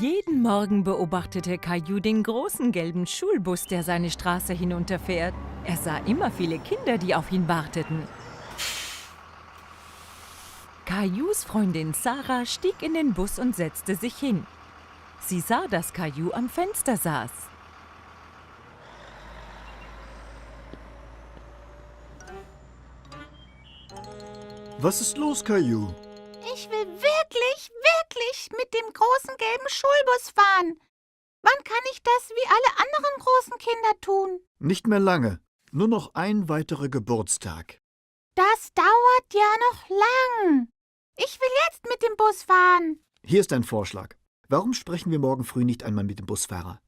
Jeden Morgen beobachtete Caillou den großen gelben Schulbus, der seine Straße hinunterfährt. Er sah immer viele Kinder, die auf ihn warteten. Caillous Freundin Sarah stieg in den Bus und setzte sich hin. Sie sah, dass Caillou am Fenster saß. Was ist los, Caillou? Ich will wirklich mit dem großen gelben Schulbus fahren. Wann kann ich das wie alle anderen großen Kinder tun? Nicht mehr lange. Nur noch ein weiterer Geburtstag. Das dauert ja noch lang. Ich will jetzt mit dem Bus fahren. Hier ist ein Vorschlag. Warum sprechen wir morgen früh nicht einmal mit dem Busfahrer?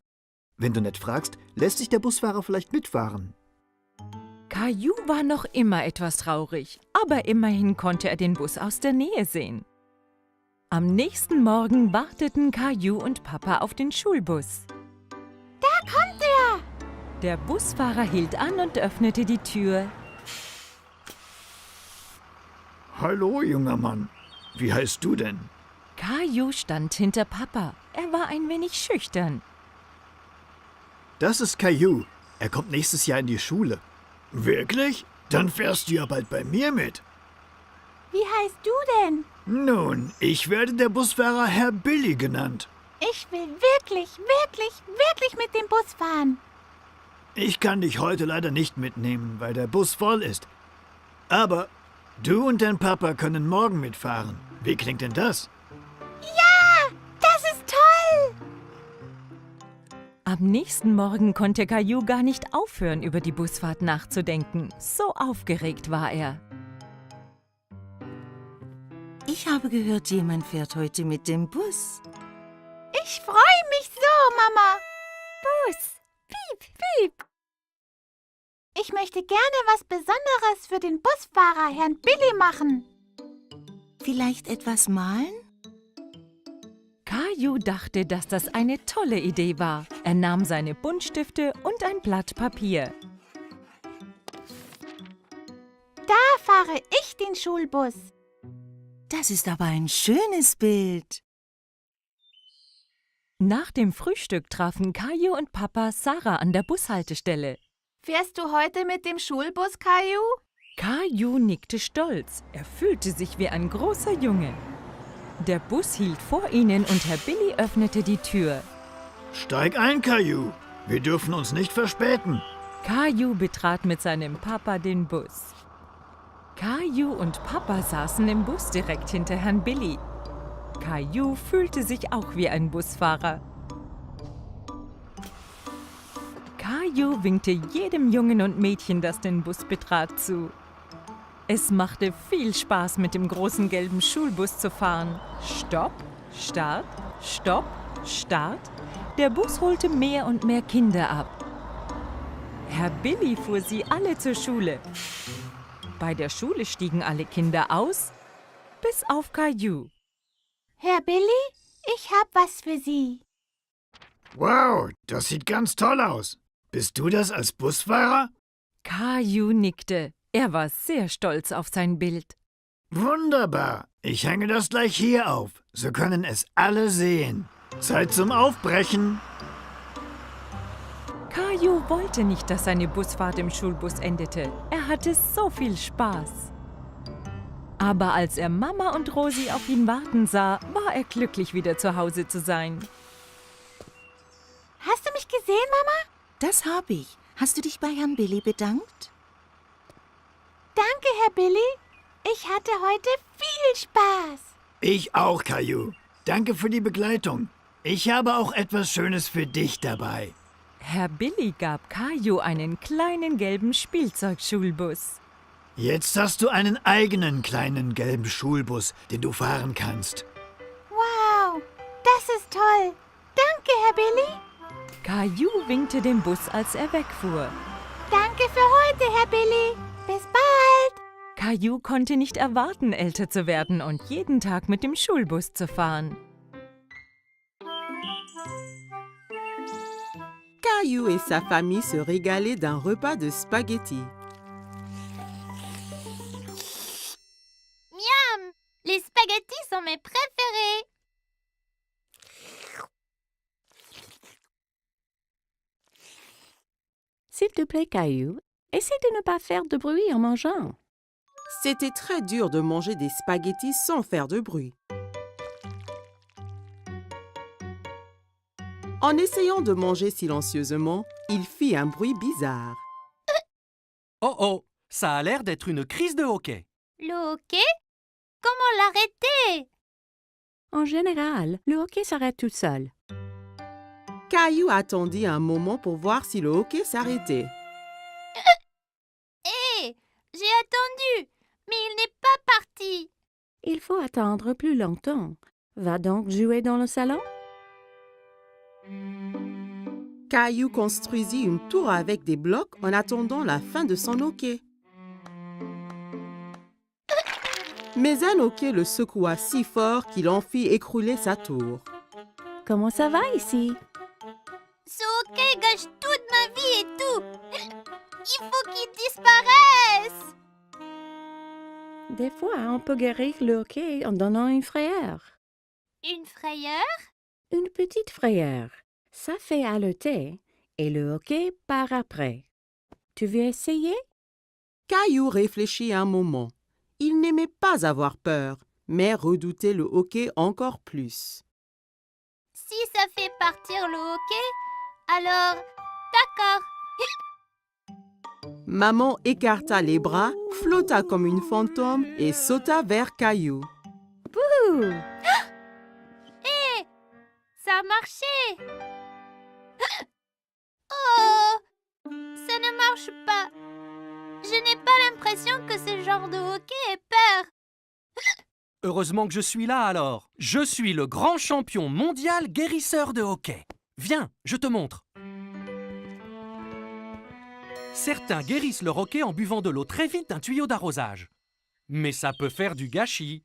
Wenn du nett fragst, lässt sich der Busfahrer vielleicht mitfahren. Caillou war noch immer etwas traurig, aber immerhin konnte er den Bus aus der Nähe sehen. Am nächsten Morgen warteten Caillou und Papa auf den Schulbus. Da kommt er. Der Busfahrer hielt an und öffnete die Tür. Hallo, junger Mann. Wie heißt du denn? Caillou stand hinter Papa. Er war ein wenig schüchtern. Das ist Caillou. Er kommt nächstes Jahr in die Schule. Wirklich? Dann fährst du ja bald bei mir mit. Wie heißt du denn? Nun, ich werde der Busfahrer Herr Billy genannt. Ich will wirklich mit dem Bus fahren. Ich kann dich heute leider nicht mitnehmen, weil der Bus voll ist. Aber du und dein Papa können morgen mitfahren. Wie klingt denn das? Ja, das ist toll. Am nächsten Morgen konnte Caillou gar nicht aufhören, über die Busfahrt nachzudenken. So aufgeregt war er. Ich habe gehört, jemand fährt heute mit dem Bus. Ich freue mich so, Mama. Bus. Piep, piep. Ich möchte gerne was Besonderes für den Busfahrer, Herrn Billy, machen. Vielleicht etwas malen? Caillou dachte, dass das eine tolle Idee war. Er nahm seine Buntstifte und ein Blatt Papier. Da fahre ich den Schulbus. Das ist aber ein schönes Bild. Nach dem Frühstück trafen Caillou und Papa Sarah an der Bushaltestelle. Fährst du heute mit dem Schulbus, Caillou? Caillou nickte stolz. Er fühlte sich wie ein großer Junge. Der Bus hielt vor ihnen und Herr Billy öffnete die Tür. Steig ein, Caillou. Wir dürfen uns nicht verspäten. Caillou betrat mit seinem Papa den Bus. Caillou und Papa saßen im Bus direkt hinter Herrn Billy. Caillou fühlte sich auch wie ein Busfahrer. Caillou winkte jedem Jungen und Mädchen, das den Bus betrat, zu. Es machte viel Spaß, mit dem großen gelben Schulbus zu fahren. Stopp, Start, Stopp, Start. Der Bus holte mehr und mehr Kinder ab. Herr Billy fuhr sie alle zur Schule. Bei der Schule stiegen alle Kinder aus, bis auf Caillou. Herr Billy, ich hab was für Sie. Wow, das sieht ganz toll aus. Bist du das als Busfahrer? Caillou nickte. Er war sehr stolz auf sein Bild. Wunderbar. Ich hänge das gleich hier auf. So können es alle sehen. Zeit zum Aufbrechen. Caillou wollte nicht, dass seine Busfahrt im Schulbus endete. Er hatte so viel Spaß. Aber als er Mama und Rosi auf ihn warten sah, war er glücklich, wieder zu Hause zu sein. Hast du mich gesehen, Mama? Das habe ich. Hast du dich bei Herrn Billy bedankt? Danke, Herr Billy. Ich hatte heute viel Spaß. Ich auch, Caillou. Danke für die Begleitung. Ich habe auch etwas Schönes für dich dabei. Herr Billy gab Caillou einen kleinen gelben Spielzeugschulbus. Jetzt hast du einen eigenen kleinen gelben Schulbus, den du fahren kannst. Wow, das ist toll. Danke, Herr Billy. Caillou winkte dem Bus, als er wegfuhr. Danke für heute, Herr Billy. Bis bald. Caillou konnte nicht erwarten, älter zu werden und jeden Tag mit dem Schulbus zu fahren. Caillou et sa famille se régalaient d'un repas de spaghettis. Miam, les spaghettis sont mes préférés. te plaît, Caillou, essaie de ne pas faire de bruit en mangeant. C'était très dur de manger des spaghettis sans faire de bruit. En essayant de manger silencieusement, il fit un bruit bizarre. Oh oh, ça a l'air d'être une crise de hoquet. Le hoquet? Comment l'arrêter? En général, le hoquet s'arrête tout seul. Caillou attendit un moment pour voir si le hoquet s'arrêtait. Hé, j'ai attendu, mais il n'est pas parti. Il faut attendre plus longtemps. Va donc jouer dans le salon? Caillou construisit une tour avec des blocs en attendant la fin de son hoquet. Mais un hoquet le secoua si fort qu'il en fit écrouler sa tour. Comment ça va ici? Ce hoquet gâche toute ma vie et tout. Il faut qu'il disparaisse. Des fois, on peut guérir le hoquet en donnant une frayeur. Une frayeur? Une petite frayeur. Ça fait haleter et le hoquet part après. Tu veux essayer? Caillou réfléchit un moment. Il n'aimait pas avoir peur, mais redoutait le hoquet encore plus. Si ça fait partir le hoquet, alors d'accord. Maman écarta les bras, flotta comme une fantôme et sauta vers Caillou. Ouh! Hé, ça a marché. Oh, ça ne marche pas. Je n'ai pas l'impression que ce genre de hoquet ait peur. Heureusement que je suis là alors. Je suis le grand champion mondial guérisseur de hoquet. Viens, je te montre. Certains guérissent leur hoquet en buvant de l'eau très vite d'un tuyau d'arrosage. Mais ça peut faire du gâchis.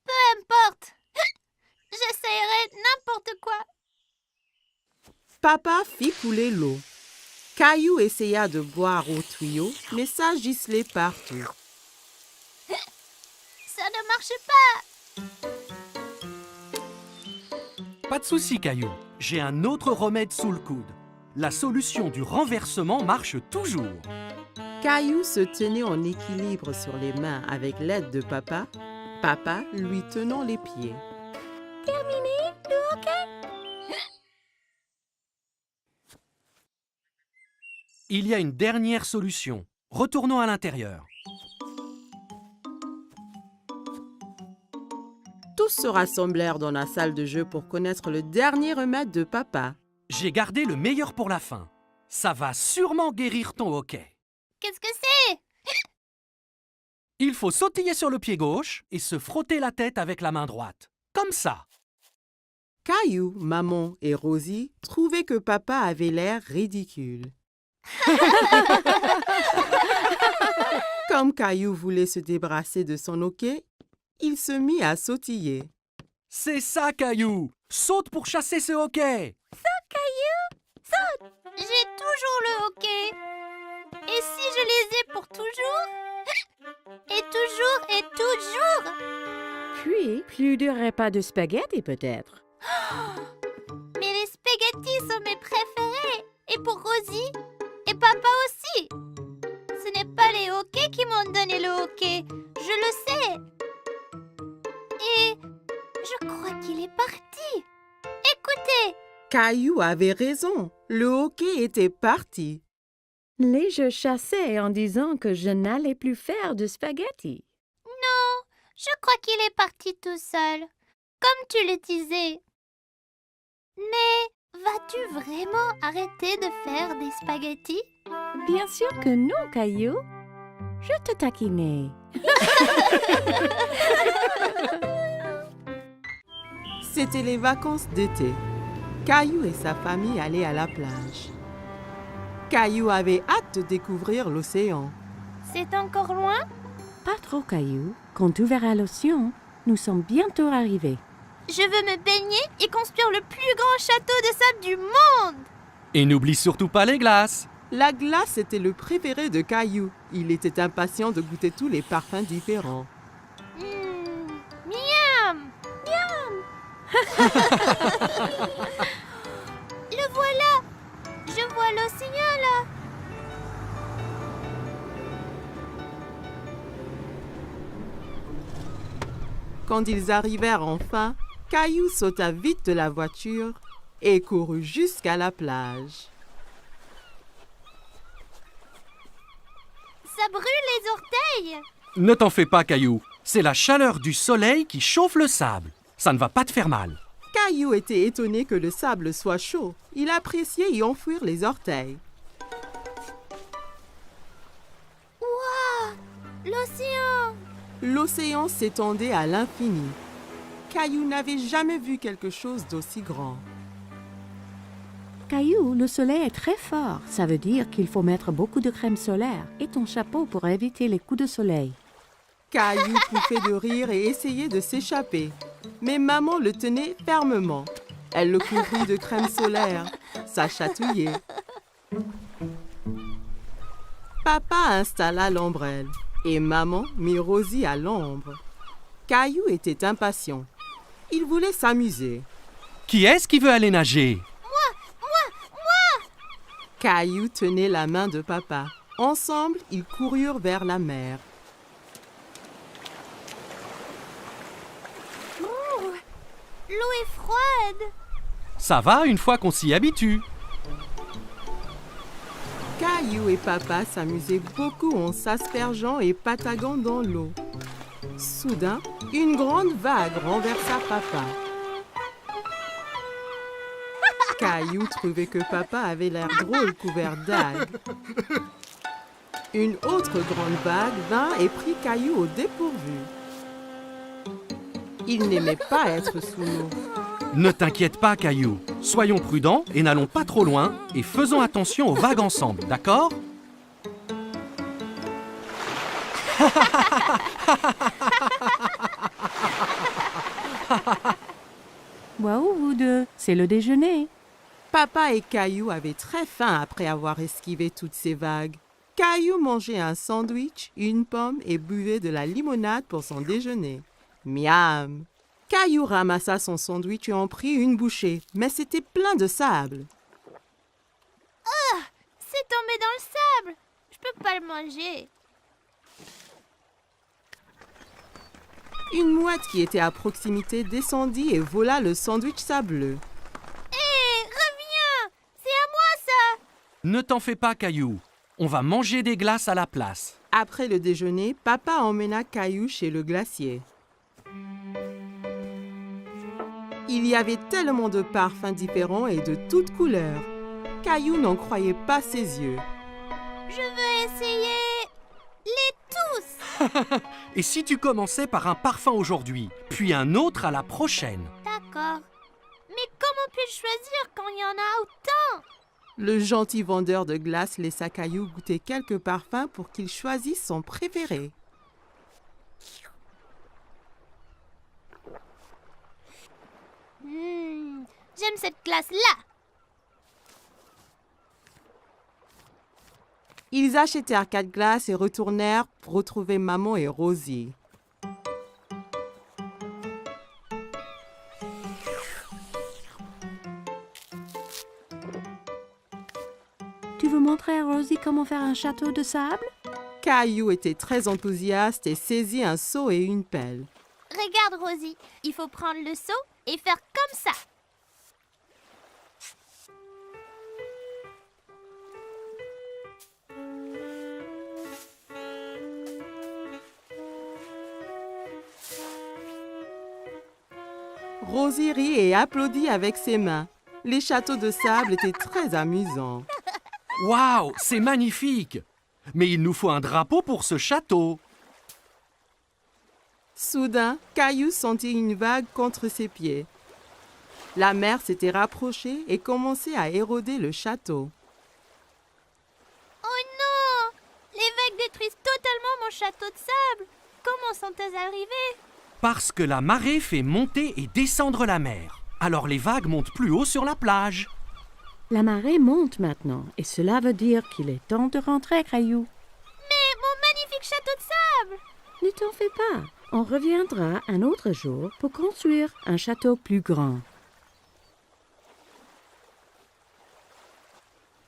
Peu importe. J'essayerai n'importe quoi. Papa fit couler l'eau. Caillou essaya de boire au tuyau, mais ça giselait partout. Ça ne marche pas. Pas de souci, Caillou. J'ai un autre remède sous le coude. La solution du renversement marche toujours. Caillou se tenait en équilibre sur les mains avec l'aide de papa, papa lui tenant les pieds. Terminé le hockey? Il y a une dernière solution. Retournons à l'intérieur. Tous se rassemblèrent dans la salle de jeu pour connaître le dernier remède de papa. J'ai gardé le meilleur pour la fin. Ça va sûrement guérir ton hoquet. Qu'est-ce que c'est? Il faut sautiller sur le pied gauche et se frotter la tête avec la main droite. Comme ça. Caillou, maman et Rosie trouvaient que papa avait l'air ridicule. Comme Caillou voulait se débarrasser de son hoquet, il se mit à sautiller. C'est ça, Caillou! Saute pour chasser ce hoquet! Saute, Caillou! Saute! J'ai toujours le hoquet. Et si je les ai pour toujours? Et toujours et toujours? Puis, plus de repas de spaghettis peut-être. Mais les spaghettis sont mes préférés. Et pour Rosie? Et papa aussi. Ce n'est pas les hoquets qui m'ont donné le hoquet. Je le sais. Et je crois qu'il est parti. Écoutez. Caillou avait raison. Le hoquet était parti. Les jeux chassaient en disant que je n'allais plus faire de spaghettis. Non, je crois qu'il est parti tout seul, comme tu le disais. Mais vas-tu vraiment arrêter de faire des spaghettis? Bien sûr que non, Caillou. Je te taquinais. C'était les vacances d'été. Caillou et sa famille allaient à la plage. Caillou avait hâte de découvrir l'océan. C'est encore loin? Pas trop, Caillou. Quand tu verras l'océan, nous sommes bientôt arrivés. Je veux me baigner et construire le plus grand château de sable du monde. Et n'oublie surtout pas les glaces! La glace était le préféré de Caillou. Il était impatient de goûter tous les parfums différents. Miam! Miam! Le voilà! Je vois l'océan là! Quand ils arrivèrent enfin, Caillou sauta vite de la voiture et courut jusqu'à la plage. Ça brûle les orteils. Ne t'en fais pas, Caillou. C'est la chaleur du soleil qui chauffe le sable. Ça ne va pas te faire mal. Caillou était étonné que le sable soit chaud. Il appréciait y enfouir les orteils. Waouh, l'océan. L'océan s'étendait à l'infini. Caillou n'avait jamais vu quelque chose d'aussi grand. Caillou, le soleil est très fort. Ça veut dire qu'il faut mettre beaucoup de crème solaire et ton chapeau pour éviter les coups de soleil. Caillou pouffait de rire et essayait de s'échapper. Mais maman le tenait fermement. Elle le couvrit de crème solaire. Ça chatouillait. Papa installa l'ombrelle et maman mit Rosie à l'ombre. Caillou était impatient. Il voulait s'amuser. Qui est-ce qui veut aller nager? Caillou tenait la main de papa. Ensemble, ils coururent vers la mer. L'eau est froide. Ça va une fois qu'on s'y habitue. Caillou et papa s'amusaient beaucoup en s'aspergeant et pataguant dans l'eau. Soudain, une grande vague renversa papa. Caillou trouvait que papa avait l'air drôle couvert d'algues. Une autre grande vague vint et prit Caillou au dépourvu. Il n'aimait pas être sous l'eau. Ne t'inquiète pas, Caillou. Soyons prudents et n'allons pas trop loin et faisons attention aux vagues ensemble, d'accord? Waouh, vous deux, c'est le déjeuner. Papa et Caillou avaient très faim après avoir esquivé toutes ces vagues. Caillou mangeait un sandwich, une pomme et buvait de la limonade pour son déjeuner. Miam! Caillou ramassa son sandwich et en prit une bouchée, mais c'était plein de sable. C'est tombé dans le sable. Je peux pas le manger. Une mouette qui était à proximité descendit et vola le sandwich sableux. Hé, reviens. C'est à moi ça. Ne t'en fais pas, Caillou. On va manger des glaces à la place. Après le déjeuner, papa emmena Caillou chez le glacier. Il y avait tellement de parfums différents et de toutes couleurs. Caillou n'en croyait pas ses yeux. Je veux essayer les tous. Et si tu commençais par un parfum aujourd'hui, puis un autre à la prochaine? D'accord. Mais comment puis-je choisir quand il y en a autant? Le gentil vendeur de glace laissa Caillou goûter quelques parfums pour qu'il choisisse son préféré. J'aime cette glace-là. Ils achetèrent 4 glaces et retournèrent pour retrouver maman et Rosie. Tu veux montrer à Rosie comment faire un château de sable? Caillou était très enthousiaste et saisit un seau et une pelle. Regarde, Rosie. Il faut prendre le seau et faire comme ça. Rosie rit et applaudit avec ses mains. Les châteaux de sable étaient très amusants. Waouh, c'est magnifique! Mais il nous faut un drapeau pour ce château. Soudain, Caillou sentit une vague contre ses pieds. La mer s'était rapprochée et commençait à éroder le château. Oh non! Les vagues détruisent totalement mon château de sable. Comment sont-elles arrivées? Parce que la marée fait monter et descendre la mer. Alors les vagues montent plus haut sur la plage. La marée monte maintenant et cela veut dire qu'il est temps de rentrer, Caillou. Mais mon magnifique château de sable! Ne t'en fais pas. On reviendra un autre jour pour construire un château plus grand.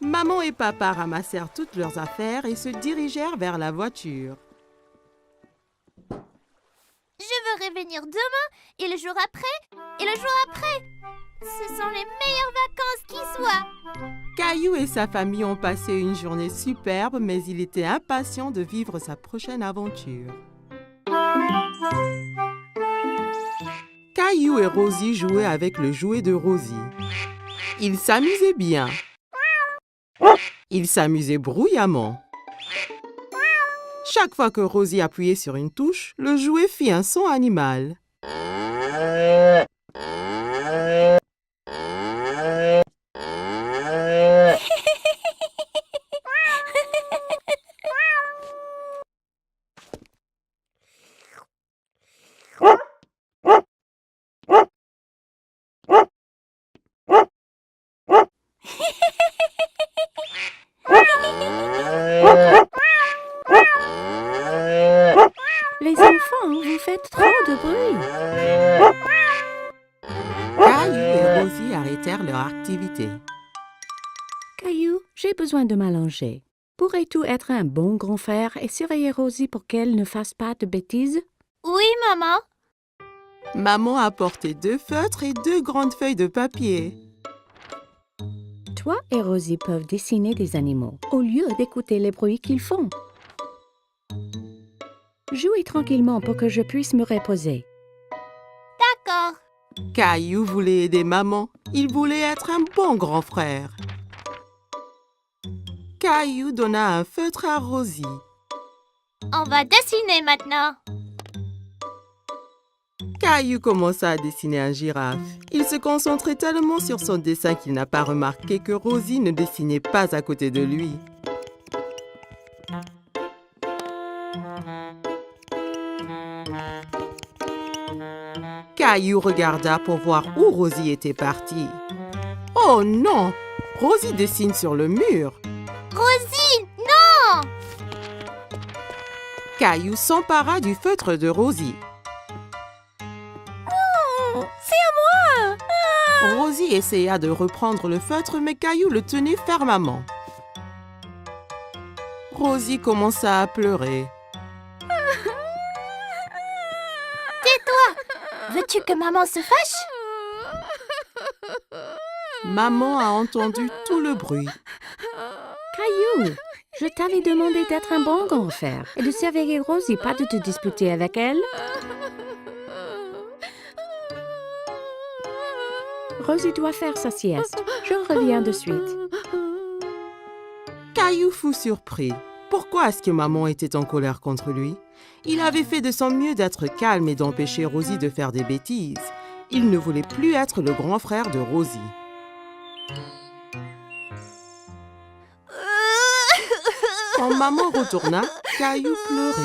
Maman et papa ramassèrent toutes leurs affaires et se dirigèrent vers la voiture. Je veux revenir demain, et le jour après, et le jour après. Ce sont les meilleures vacances qui soient. Caillou et sa famille ont passé une journée superbe, mais il était impatient de vivre sa prochaine aventure. Caillou et Rosie jouaient avec le jouet de Rosie. Ils s'amusaient bien. Ils s'amusaient bruyamment. Chaque fois que Rosie appuyait sur une touche, le jouet fit un son animal. Les enfants, vous faites trop de bruit. Caillou et Rosie arrêtèrent leur activité. Caillou, j'ai besoin de m'allonger. Pourrais-tu être un bon grand frère et surveiller Rosie pour qu'elle ne fasse pas de bêtises? Oui, maman. Maman a apporté 2 feutres et 2 grandes feuilles de papier. Toi et Rosie peuvent dessiner des animaux au lieu d'écouter les bruits qu'ils font. Jouez tranquillement pour que je puisse me reposer. D'accord. Caillou voulait aider maman. Il voulait être un bon grand frère. Caillou donna un feutre à Rosie. On va dessiner maintenant. Caillou commença à dessiner un girafe. Il se concentrait tellement sur son dessin qu'il n'a pas remarqué que Rosie ne dessinait pas à côté de lui. Caillou regarda pour voir où Rosie était partie. Oh non! Rosie dessine sur le mur. Rosie, non! Caillou s'empara du feutre de Rosie. C'est à moi! Rosie essaya de reprendre le feutre, mais Caillou le tenait fermement. Rosie commença à pleurer. Veux-tu que maman se fâche? Maman a entendu tout le bruit. Caillou, je t'avais demandé d'être un bon grand frère et de surveiller Rosie, pas de te disputer avec elle. Rosie doit faire sa sieste. Je reviens de suite. Caillou fut surpris. Pourquoi est-ce que maman était en colère contre lui? Il avait fait de son mieux d'être calme et d'empêcher Rosie de faire des bêtises. Il ne voulait plus être le grand frère de Rosie. Quand maman retourna, Caillou pleurait.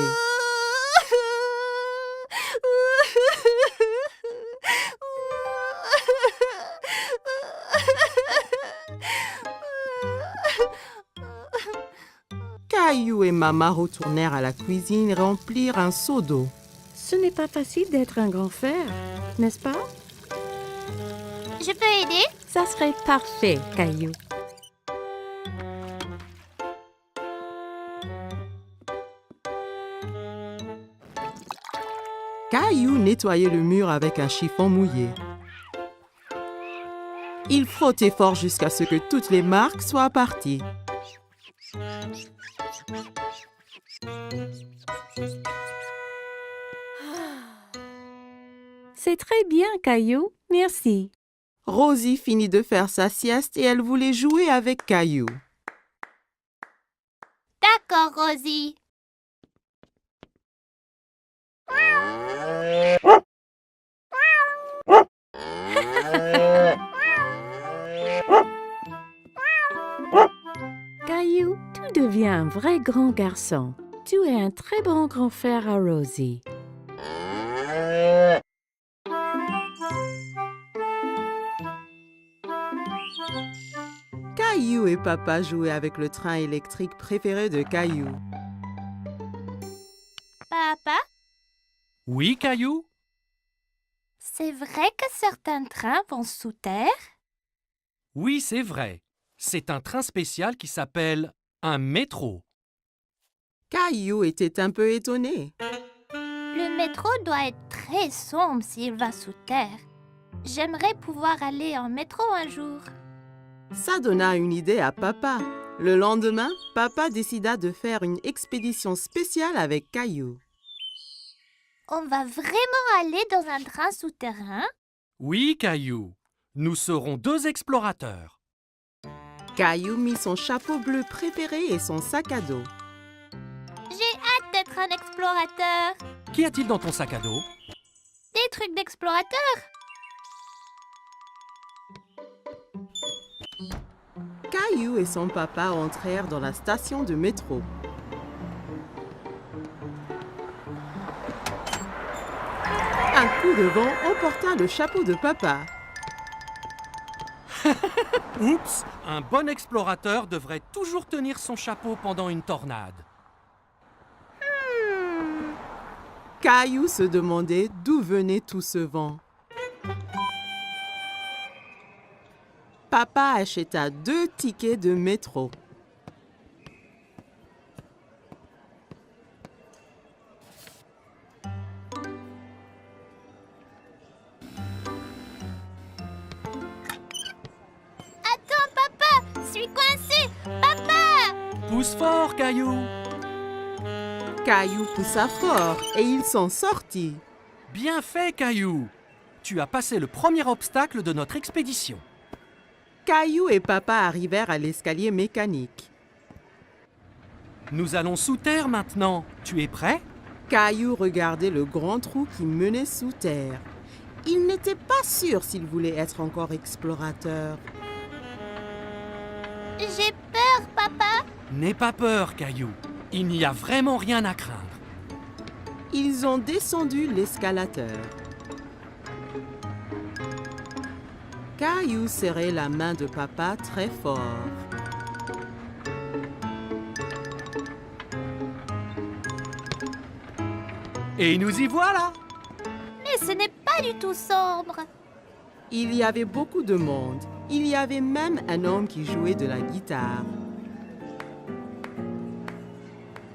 Caillou et maman retournèrent à la cuisine et remplirent un seau d'eau. Ce n'est pas facile d'être un grand frère, n'est-ce pas? Je peux aider? Ça serait parfait, Caillou. Caillou nettoyait le mur avec un chiffon mouillé. Il frottait fort jusqu'à ce que toutes les marques soient parties. C'est très bien, Caillou. Merci. Rosie finit de faire sa sieste et elle voulait jouer avec Caillou. D'accord, Rosie. Caillou, tu deviens un vrai grand garçon. Tu es un très bon grand frère à Rosie. Caillou et papa jouaient avec le train électrique préféré de Caillou. Papa, Oui, Caillou? c'est vrai que certains trains vont sous terre? Oui, c'est vrai. C'est un train spécial qui s'appelle un métro. Caillou était un peu étonné. Le métro doit être très sombre s'il va sous terre. J'aimerais pouvoir aller en métro un jour. Ça donna une idée à papa. Le lendemain, papa décida de faire une expédition spéciale avec Caillou. On va vraiment aller dans un train souterrain? Oui, Caillou. Nous serons 2 explorateurs. Caillou mit son chapeau bleu préféré et son sac à dos. J'ai hâte d'être un explorateur. Qu'y a-t-il dans ton sac à dos? Des trucs d'explorateur. Caillou et son papa entrèrent dans la station de métro. Un coup de vent emporta le chapeau de papa. Oups! Un bon explorateur devrait toujours tenir son chapeau pendant une tornade. Caillou se demandait d'où venait tout ce vent. Papa acheta 2 tickets de métro. Attends, papa! Je suis coincé! Papa! Pousse fort, Caillou! Caillou poussa fort et il s'en sortit. Bien fait, Caillou! Tu as passé le premier obstacle de notre expédition. Caillou et papa arrivèrent à l'escalier mécanique. Nous allons sous terre maintenant. Tu es prêt? Caillou regardait le grand trou qui menait sous terre. Il n'était pas sûr s'il voulait être encore explorateur. J'ai peur, papa! N'aie pas peur, Caillou. Il n'y a vraiment rien à craindre. Ils ont descendu l'escalateur. Caillou serrait la main de papa très fort. Et nous y voilà! Mais ce n'est pas du tout sombre. Il y avait beaucoup de monde. Il y avait même un homme qui jouait de la guitare.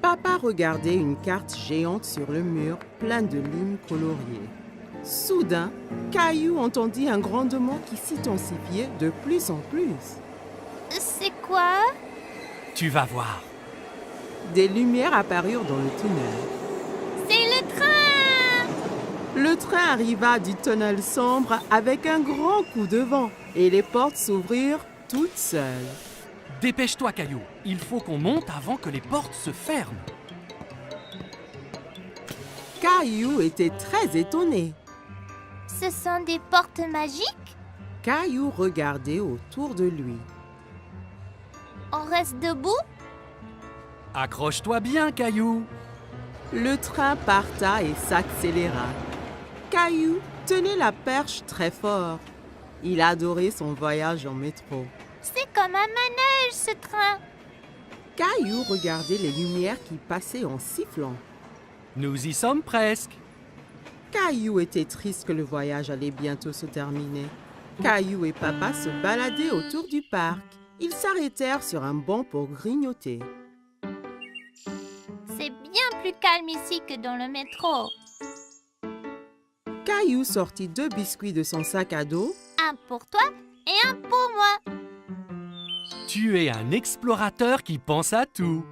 Papa regardait une carte géante sur le mur, pleine de lignes coloriées. Soudain, Caillou entendit un grondement qui s'intensifiait de plus en plus. C'est quoi? Tu vas voir. Des lumières apparurent dans le tunnel. C'est le train! Le train arriva du tunnel sombre avec un grand coup de vent et les portes s'ouvrirent toutes seules. Dépêche-toi, Caillou. Il faut qu'on monte avant que les portes se ferment. Caillou était très étonné. Ce sont des portes magiques? Caillou regardait autour de lui. On reste debout? Accroche-toi bien, Caillou. Le train parta et s'accéléra. Caillou tenait la perche très fort. Il adorait son voyage en métro. C'est comme un manège, ce train. Caillou regardait les lumières qui passaient en sifflant. Nous y sommes presque. Caillou était triste que le voyage allait bientôt se terminer. Caillou et papa se baladaient autour du parc. Ils s'arrêtèrent sur un banc pour grignoter. C'est bien plus calme ici que dans le métro. Caillou sortit 2 biscuits de son sac à dos. Un pour toi et un pour moi. Tu es un explorateur qui pense à tout.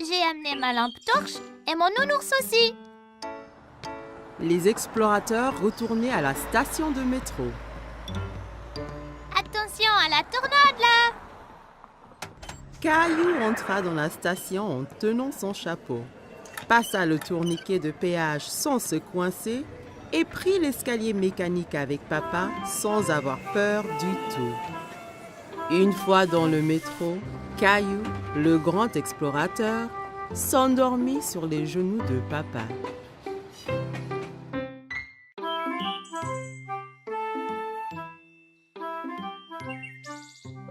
J'ai amené ma lampe torche et mon nounours aussi. Les explorateurs retournaient à la station de métro. Attention à la tornade là! Caillou entra dans la station en tenant son chapeau, passa le tourniquet de péage sans se coincer et prit l'escalier mécanique avec papa sans avoir peur du tout. Une fois dans le métro, Caillou, le grand explorateur, s'endormit sur les genoux de papa.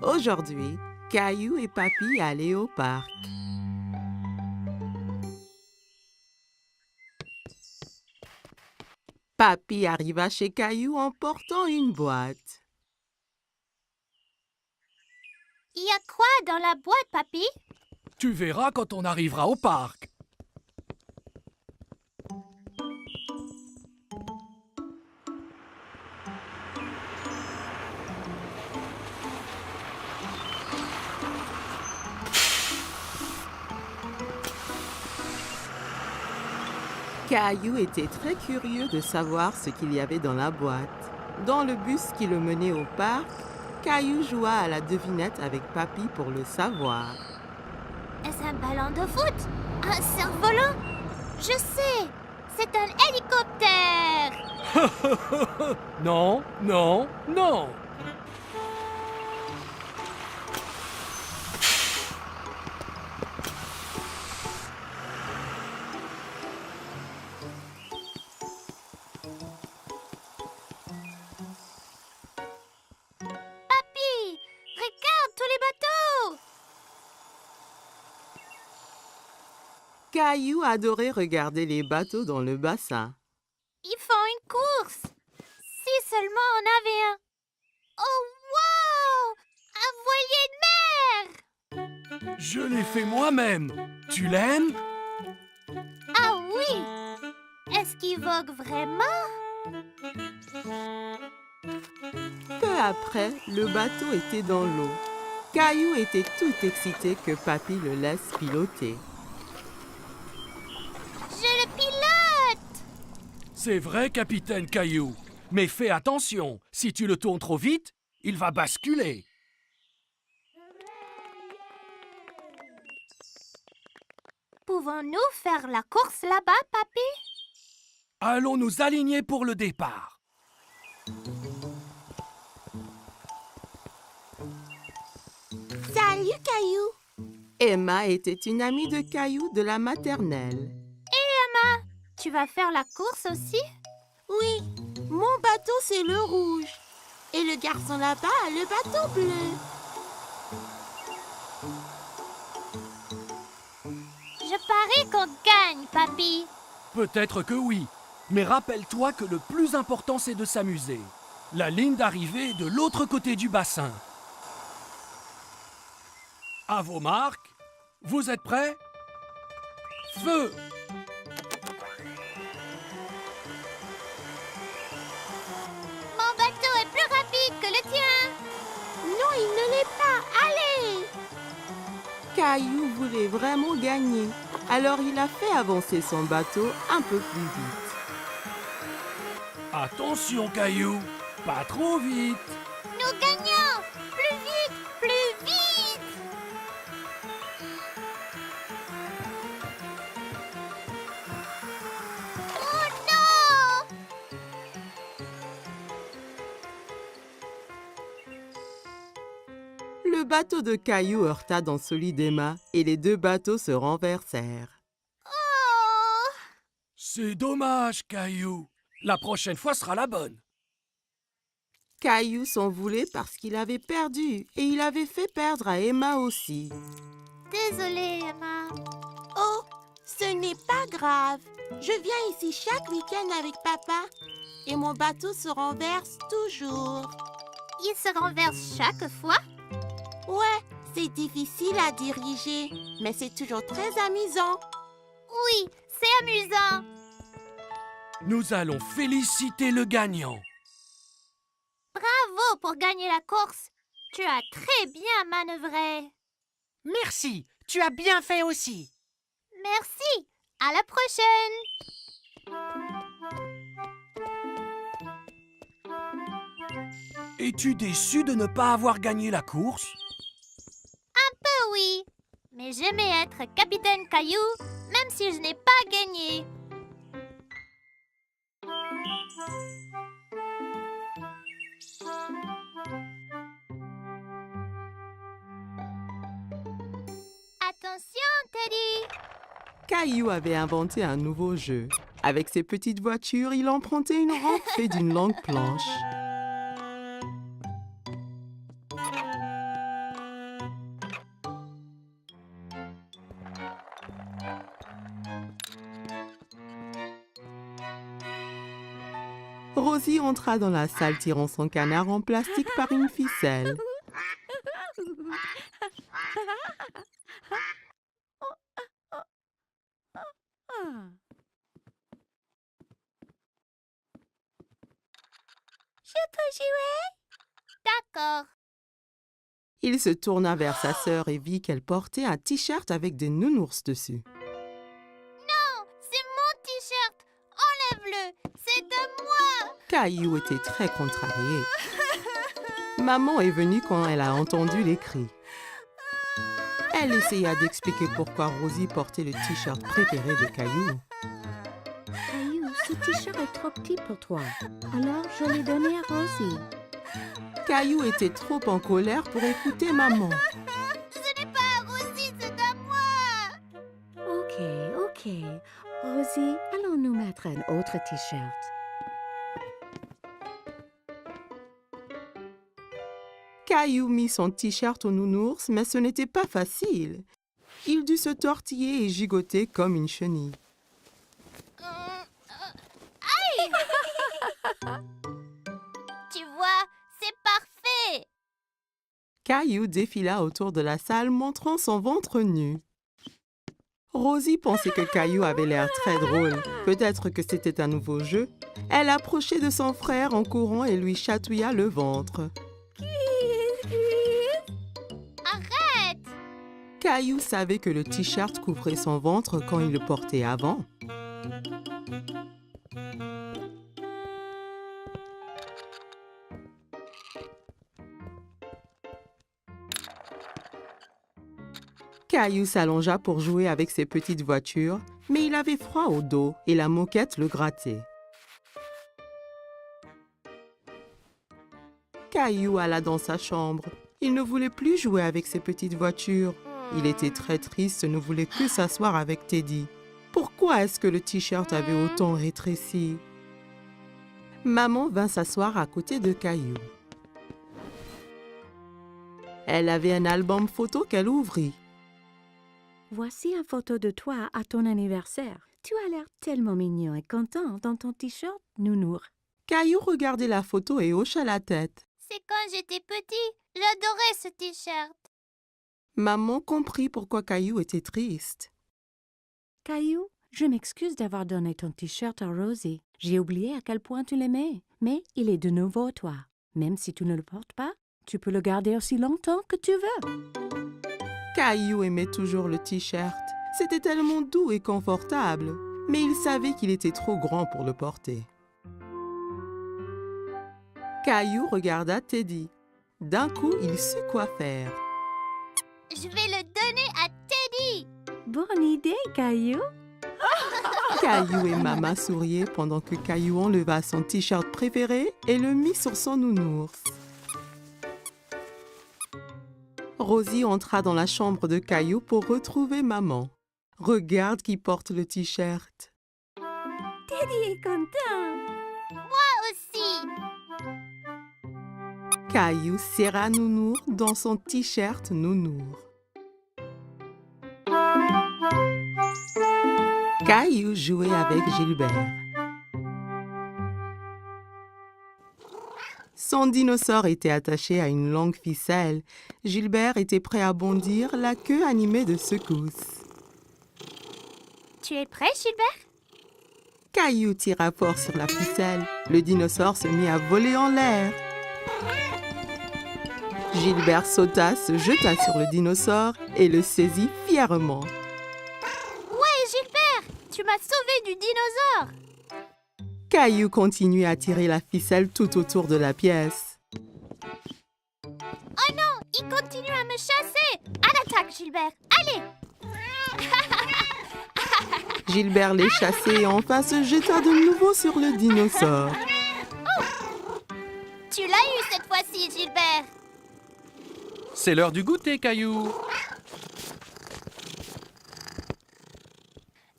Aujourd'hui, Caillou et Papy allaient au parc. Papy arriva chez Caillou en portant une boîte. Il y a quoi dans la boîte, papy? Tu verras quand on arrivera au parc. Caillou était très curieux de savoir ce qu'il y avait dans la boîte. Dans le bus qui le menait au parc, Caillou joua à la devinette avec Papy pour le savoir. Est-ce un ballon de foot? Un cerf-volant? Je sais, c'est un hélicoptère. Non, non, non. Papy, regarde tous les bateaux. Caillou adorait regarder les bateaux dans le bassin. Ils font une course. Si seulement on avait un. Oh, wow! Un voilier de mer! Je l'ai fait moi-même. Tu l'aimes? Ah oui! Est-ce qu'il vogue vraiment? Peu après, le bateau était dans l'eau. Caillou était tout excité que Papy le laisse piloter. Je le pilote! C'est vrai, capitaine Caillou. Mais fais attention, si tu le tournes trop vite, il va basculer. Pouvons-nous faire la course là-bas, Papy? Allons nous aligner pour le départ. Salut, Caillou! Emma était une amie de Caillou de la maternelle. Tu vas faire la course aussi? Oui, mon bateau c'est le rouge. Et le garçon là-bas a le bateau bleu. Je parie qu'on gagne, Papy. Peut-être que oui, mais rappelle-toi que le plus important c'est de s'amuser. La ligne d'arrivée est de l'autre côté du bassin. À vos marques, vous êtes prêts? Feu! Mon bateau est plus rapide que le tien. Non, il ne l'est pas. Allez! Caillou voulait vraiment gagner, alors il a fait avancer son bateau un peu plus vite. Attention, Caillou, pas trop vite. Nous gagnons! Plus vite! Plus vite! Oh non! Le bateau de Caillou heurta dans celui d'Emma et les deux bateaux se renversèrent. Oh! C'est dommage, Caillou. La prochaine fois sera la bonne. Caillou s'en voulait parce qu'il avait perdu et il avait fait perdre à Emma aussi. Désolée, Emma. Oh, ce n'est pas grave. Je viens ici chaque week-end avec papa. Et mon bateau se renverse toujours. Il se renverse chaque fois? Ouais, c'est difficile à diriger, mais c'est toujours très amusant. Oui, c'est amusant. Nous allons féliciter le gagnant. Bravo pour gagner la course. Tu as très bien manœuvré. Merci, tu as bien fait aussi. Merci. À la prochaine. Es-tu déçu de ne pas avoir gagné la course? Oui, mais j'aimais être capitaine Caillou, même si je n'ai pas gagné. Attention, Teddy! Caillou avait inventé un nouveau jeu. Avec ses petites voitures, il empruntait une rampe faite d'une longue planche. Rosie entra dans la salle tirant son canard en plastique par une ficelle. Je peux jouer? D'accord. Il se tourna vers sa sœur et vit qu'elle portait un t-shirt avec des nounours dessus. Non, c'est mon t-shirt. Enlève-le. C'est de moi. Caillou était très contrarié. Maman est venue quand elle a entendu les cris. Elle essaya d'expliquer pourquoi Rosie portait le t-shirt préféré de Caillou. Caillou, ce t-shirt est trop petit pour toi. Alors, je l'ai donné à Rosie. Caillou était trop en colère pour écouter maman. Ce n'est pas à Rosie, c'est à moi. Ok. Rosie, allons nous mettre un autre t-shirt. Caillou mit son t-shirt au nounours, mais ce n'était pas facile. Il dut se tortiller et gigoter comme une chenille. Aïe. Tu vois, c'est parfait. Caillou défila autour de la salle montrant son ventre nu. Rosie pensait que Caillou avait l'air très drôle. Peut-être que c'était un nouveau jeu. Elle approchait de son frère en courant et lui chatouilla le ventre. Arrête. Caillou savait que le t-shirt couvrait son ventre quand il le portait avant. Caillou s'allongea pour jouer avec ses petites voitures, mais il avait froid au dos et la moquette le grattait. Caillou alla dans sa chambre. Il ne voulait plus jouer avec ses petites voitures. Il était très triste et ne voulait que s'asseoir avec Teddy. Pourquoi est-ce que le t-shirt avait autant rétréci? Maman vint s'asseoir à côté de Caillou. Elle avait un album photo qu'elle ouvrit. Voici une photo de toi à ton anniversaire. Tu as l'air tellement mignon et content dans ton t-shirt nounours. Caillou regardait la photo et hocha la tête. C'est quand j'étais petit. J'adorais ce t-shirt. Maman comprit pourquoi Caillou était triste. Caillou, je m'excuse d'avoir donné ton t-shirt à Rosie. J'ai oublié à quel point tu l'aimais, mais il est de nouveau toi. Même si tu ne le portes pas, tu peux le garder aussi longtemps que tu veux. Caillou aimait toujours le t-shirt. C'était tellement doux et confortable, mais il savait qu'il était trop grand pour le porter. Caillou regarda Teddy. D'un coup, il sut quoi faire. Je vais le donner à Teddy. Bonne idée, Caillou. Caillou et Maman souriaient pendant que Caillou enleva son t-shirt préféré et le mit sur son nounours. Rosie entra dans la chambre de Caillou pour retrouver Maman. Regarde qui porte le t-shirt. Teddy est content. Moi aussi. Caillou serra Nounours dans son t-shirt Nounours. Caillou jouait avec Gilbert. Son dinosaure était attaché à une longue ficelle. Gilbert était prêt à bondir, la queue animée de secousses. Tu es prêt, Gilbert? Caillou tira fort sur la ficelle. Le dinosaure se mit à voler en l'air. Gilbert sauta, se jeta sur le dinosaure et le saisit fièrement. Ouais, Gilbert, tu m'as sauvé du dinosaure. Caillou continuait à tirer la ficelle tout autour de la pièce. Oh non, il continue à me chasser. À l'attaque, Gilbert. Allez. Gilbert les chassait et enfin se jeta de nouveau sur le dinosaure. Tu l'as eu cette fois-ci, Gilbert. C'est l'heure du goûter, Caillou.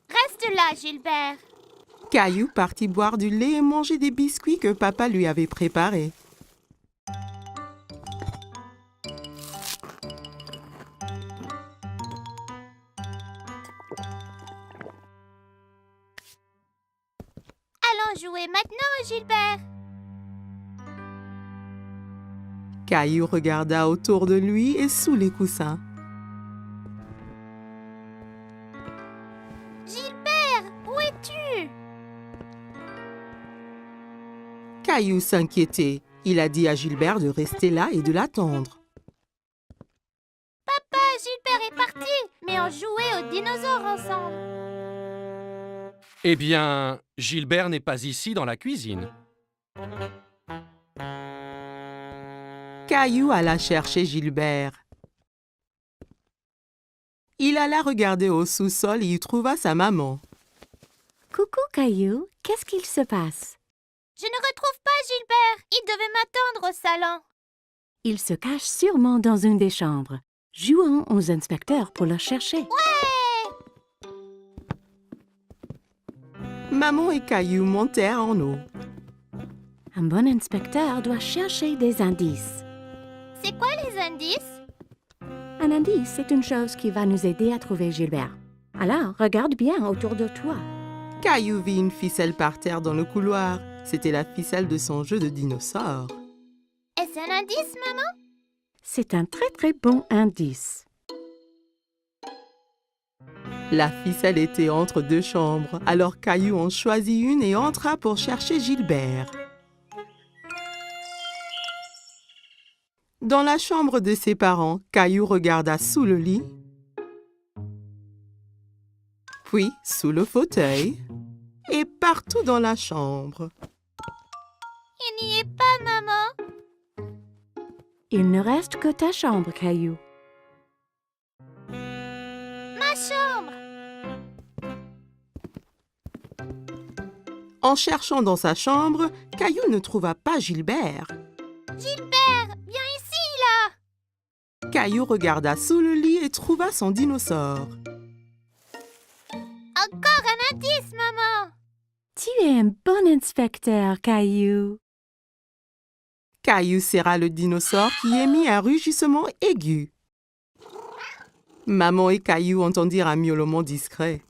Reste là, Gilbert. Caillou partit boire du lait et manger des biscuits que papa lui avait préparés. Allons jouer maintenant, Gilbert. Caillou regarda autour de lui et sous les coussins. Gilbert, où es-tu? Caillou s'inquiétait. Il a dit à Gilbert de rester là et de l'attendre. Papa, Gilbert est parti, mais on jouait aux dinosaures ensemble. Eh bien, Gilbert n'est pas ici dans la cuisine. Caillou alla chercher Gilbert. Il alla regarder au sous-sol et y trouva sa maman. Coucou, Caillou. Qu'est-ce qu'il se passe? Je ne retrouve pas Gilbert. Il devait m'attendre au salon. Il se cache sûrement dans une des chambres. Jouons aux inspecteurs pour le chercher. Maman et Caillou montèrent en haut. Un bon inspecteur doit chercher des indices. C'est quoi les indices? Un indice, c'est une chose qui va nous aider à trouver Gilbert. Alors, regarde bien autour de toi. Caillou vit une ficelle par terre dans le couloir. C'était la ficelle de son jeu de dinosaure. Est-ce un indice, maman? C'est un très très bon indice. La ficelle était entre deux chambres. Alors Caillou en choisit une et entra pour chercher Gilbert. Dans la chambre de ses parents, Caillou regarda sous le lit, puis sous le fauteuil et partout dans la chambre. Il n'y est pas, maman. Il ne reste que ta chambre, Caillou. Ma chambre. En cherchant dans sa chambre, Caillou ne trouva pas Gilbert. Gilbert, viens ici, là. Caillou regarda sous le lit et trouva son dinosaure. Encore un indice, maman. Tu es un bon inspecteur, Caillou. Caillou serra le dinosaure qui émit un rugissement aigu. Maman et Caillou entendirent un miaulement discret.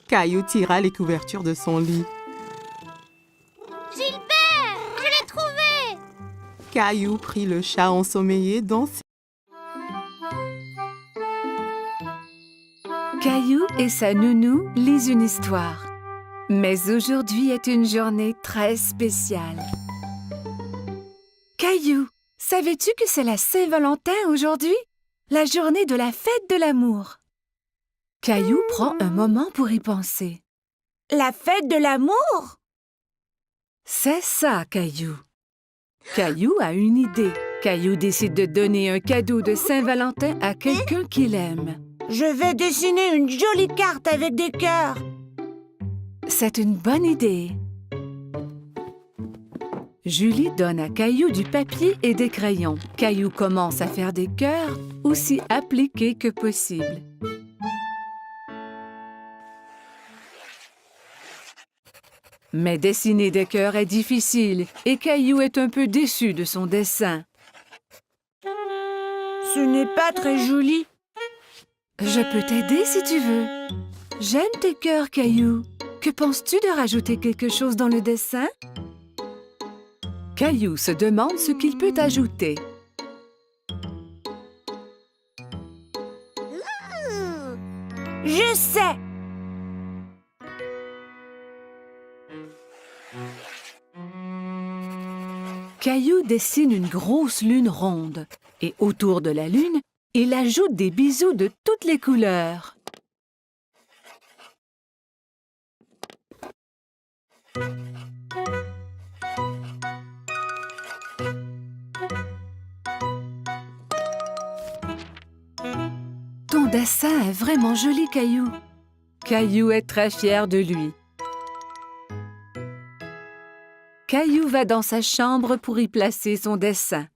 Caillou tira les couvertures de son lit. Gilbert, je l'ai trouvé. Caillou prit le chat ensommeillé dans ses... Caillou et sa nounou lisent une histoire. Mais aujourd'hui est une journée très spéciale. Caillou, savais-tu que c'est la Saint-Valentin aujourd'hui? La journée de la fête de l'amour. Caillou prend un moment pour y penser. La fête de l'amour? C'est ça, Caillou. Caillou a une idée. Caillou décide de donner un cadeau de Saint-Valentin à quelqu'un qu'il aime. Je vais dessiner une jolie carte avec des cœurs. C'est une bonne idée. Julie donne à Caillou du papier et des crayons. Caillou commence à faire des cœurs aussi appliqués que possible. Mais dessiner des cœurs est difficile et Caillou est un peu déçu de son dessin. Ce n'est pas très joli. Je peux t'aider si tu veux. J'aime tes cœurs, Caillou. Que penses-tu de rajouter quelque chose dans le dessin? Caillou se demande ce qu'il peut ajouter. Je sais! Caillou dessine une grosse lune ronde et autour de la lune, il ajoute des bisous de toutes les couleurs. Ton dessin est vraiment joli, Caillou. Caillou est très fier de lui. Caillou va dans sa chambre pour y placer son dessin.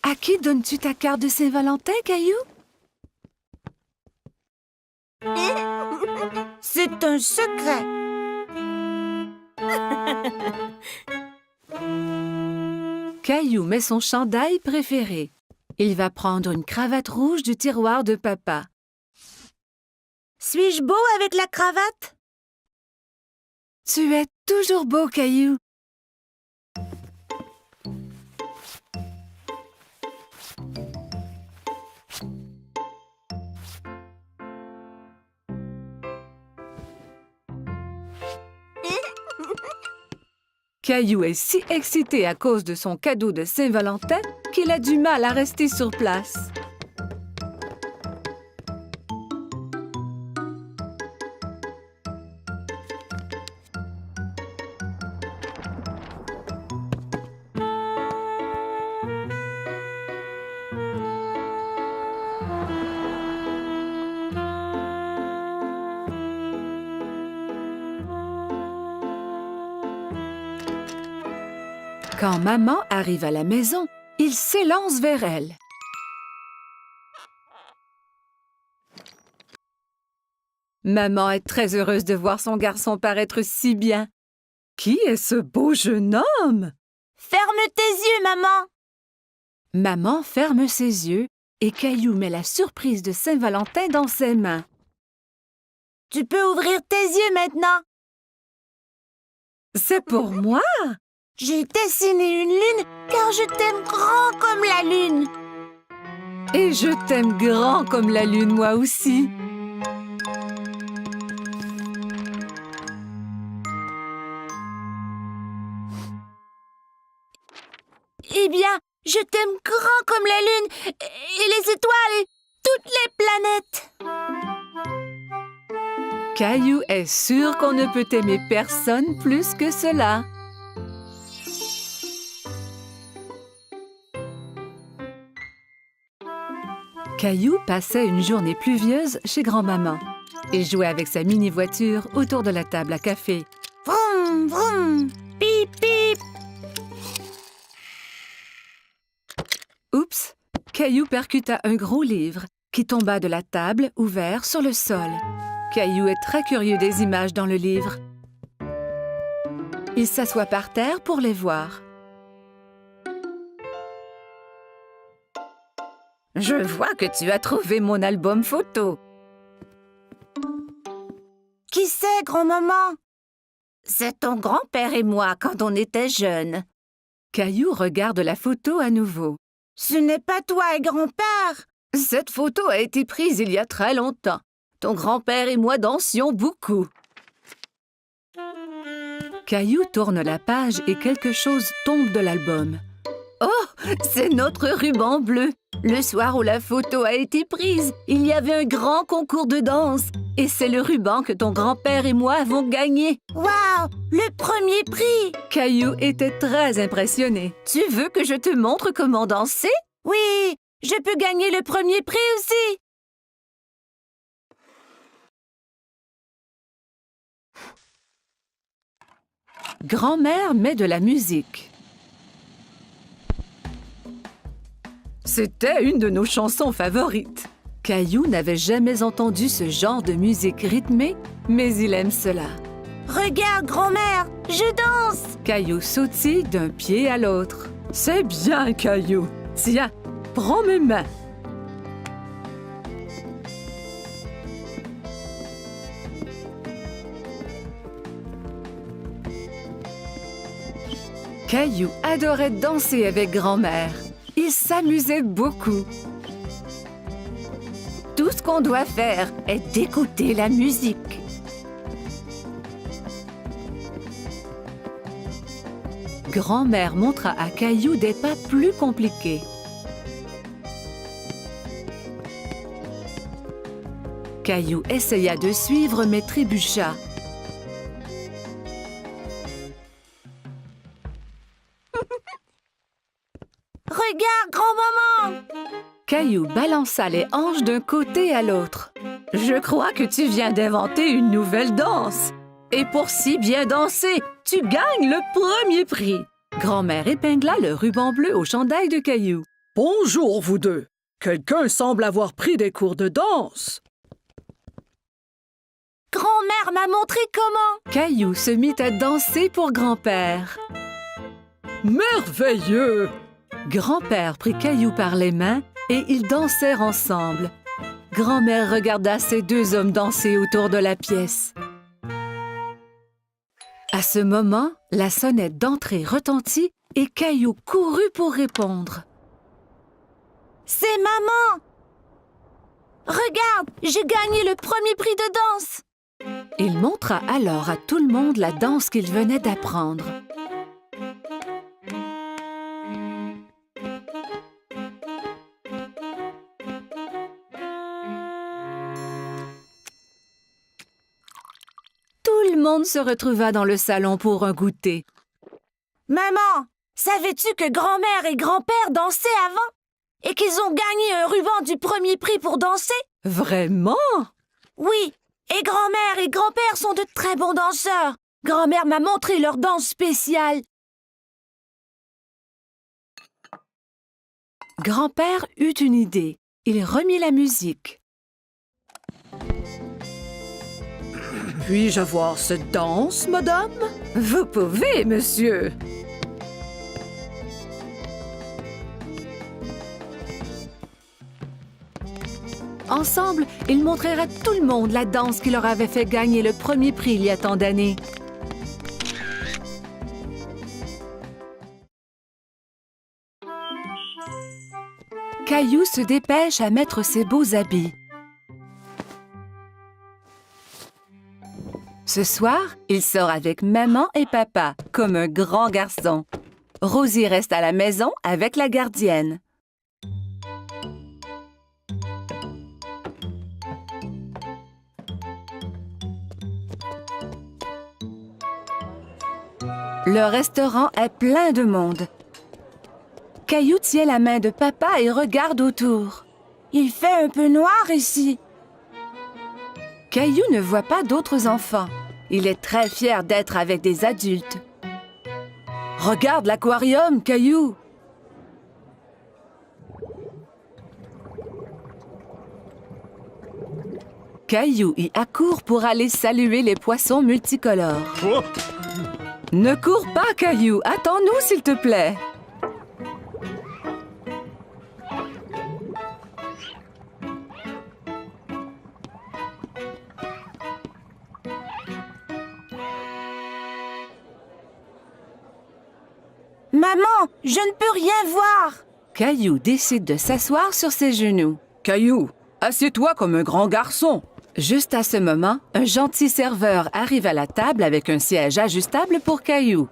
À qui donnes-tu ta carte de Saint-Valentin, Caillou? C'est un secret. Caillou met son chandail préféré. Il va prendre une cravate rouge du tiroir de papa. Suis-je beau avec la cravate? Tu es toujours beau, Caillou. Caillou est si excité à cause de son cadeau de Saint-Valentin qu'il a du mal à rester sur place. Quand maman arrive à la maison, il s'élance vers elle. Maman est très heureuse de voir son garçon paraître si bien. Qui est ce beau jeune homme? Ferme tes yeux, maman. Maman ferme ses yeux et Caillou met la surprise de Saint-Valentin dans ses mains. Tu peux ouvrir tes yeux maintenant. C'est pour moi? J'ai dessiné une lune car je t'aime grand comme la lune. Et je t'aime grand comme la lune, moi aussi. Eh bien, je t'aime grand comme la lune et les étoiles et toutes les planètes. Caillou est sûr qu'on ne peut aimer personne plus que cela. Caillou passait une journée pluvieuse chez grand-maman et jouait avec sa mini-voiture autour de la table à café. Vroom, vroom, pip, pip. Oups! Caillou percuta un gros livre qui tomba de la table ouvert sur le sol. Caillou est très curieux des images dans le livre. Il s'assoit par terre pour les voir. Je vois que tu as trouvé mon album photo. Qui c'est, grand-maman? C'est ton grand-père et moi quand on était jeunes. Caillou regarde la photo à nouveau. Ce n'est pas toi et grand-père. Cette photo a été prise il y a très longtemps. Ton grand-père et moi dansions beaucoup. Caillou tourne la page et quelque chose tombe de l'album. Oh, c'est notre ruban bleu. Le soir où la photo a été prise, il y avait un grand concours de danse. Et c'est le ruban que ton grand-père et moi avons gagné. Waouh, le premier prix! Caillou était très impressionné. Tu veux que je te montre comment danser? Oui, je peux gagner le premier prix aussi. Grand-mère met de la musique. C'était une de nos chansons favorites. Caillou n'avait jamais entendu ce genre de musique rythmée, mais il aime cela. Regarde, grand-mère, je danse! Caillou sautille d'un pied à l'autre. C'est bien, Caillou. Tiens, prends mes mains. Caillou adorait danser avec grand-mère. Il s'amusait beaucoup. Tout ce qu'on doit faire est d'écouter la musique. Grand-mère montra à Caillou des pas plus compliqués. Caillou essaya de suivre mais trébucha. Regarde, grand-maman! Caillou balança les hanches d'un côté à l'autre. « Je crois que tu viens d'inventer une nouvelle danse. Et pour si bien danser, tu gagnes le premier prix. » Grand-mère épingla le ruban bleu au chandail de Caillou. « Bonjour, vous deux. Quelqu'un semble avoir pris des cours de danse. » Grand-mère m'a montré comment. Caillou se mit à danser pour grand-père. « Merveilleux! » Grand-père prit Caillou par les mains et ils dansèrent ensemble. Grand-mère regarda ces deux hommes danser autour de la pièce. À ce moment, la sonnette d'entrée retentit et Caillou courut pour répondre. « C'est maman! Regarde, j'ai gagné le premier prix de danse! » Il montra alors à tout le monde la danse qu'il venait d'apprendre. le monde se retrouva dans le salon pour un goûter. Maman, savais-tu que grand-mère et grand-père dansaient avant? Et qu'ils ont gagné un ruban du premier prix pour danser? Vraiment? Oui, et grand-mère et grand-père sont de très bons danseurs. Grand-mère m'a montré leur danse spéciale. Grand-père eut une idée. Il remit la musique. Puis-je avoir cette danse, madame? Vous pouvez, monsieur. Ensemble, ils montrèrent à tout le monde la danse qui leur avait fait gagner le premier prix il y a tant d'années. Caillou se dépêche à mettre ses beaux habits. Ce soir, il sort avec maman et papa, comme un grand garçon. Rosie reste à la maison avec la gardienne. Le restaurant est plein de monde. Caillou tient la main de papa et regarde autour. Il fait un peu noir ici. Caillou ne voit pas d'autres enfants. Il est très fier d'être avec des adultes. Regarde l'aquarium, Caillou! Caillou y accourt pour aller saluer les poissons multicolores. Oh! Ne cours pas, Caillou! Attends-nous, s'il te plaît! Maman, je ne peux rien voir. Caillou décide de s'asseoir sur ses genoux. Caillou, assieds-toi comme un grand garçon. Juste à ce moment, un gentil serveur arrive à la table avec un siège ajustable pour Caillou.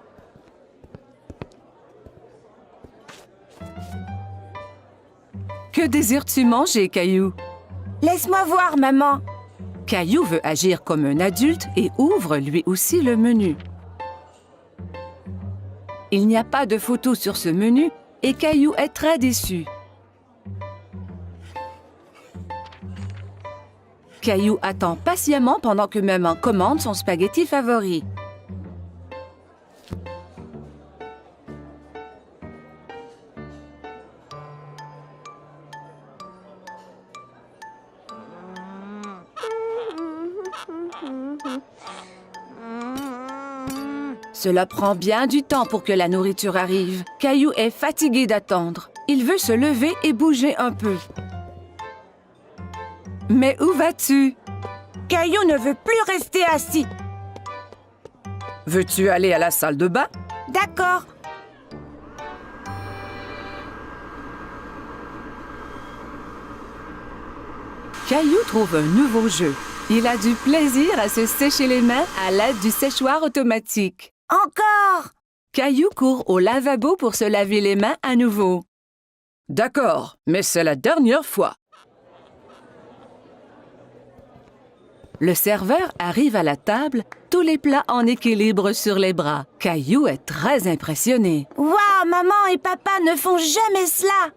Que désires-tu manger, Caillou? Laisse-moi voir, maman. Caillou veut agir comme un adulte et ouvre lui aussi le menu. Il n'y a pas de photo sur ce menu et Caillou est très déçu. Caillou attend patiemment pendant que maman commande son spaghetti favori. Cela prend bien du temps pour que la nourriture arrive. Caillou est fatigué d'attendre. Il veut se lever et bouger un peu. Mais où vas-tu? Caillou ne veut plus rester assis. Veux-tu aller à la salle de bain? D'accord. Caillou trouve un nouveau jeu. Il a du plaisir à se sécher les mains à l'aide du séchoir automatique. Encore! Caillou court au lavabo pour se laver les mains à nouveau. D'accord, mais c'est la dernière fois. Le serveur arrive à la table, tous les plats en équilibre sur les bras. Caillou est très impressionné. Waouh, maman et papa ne font jamais cela!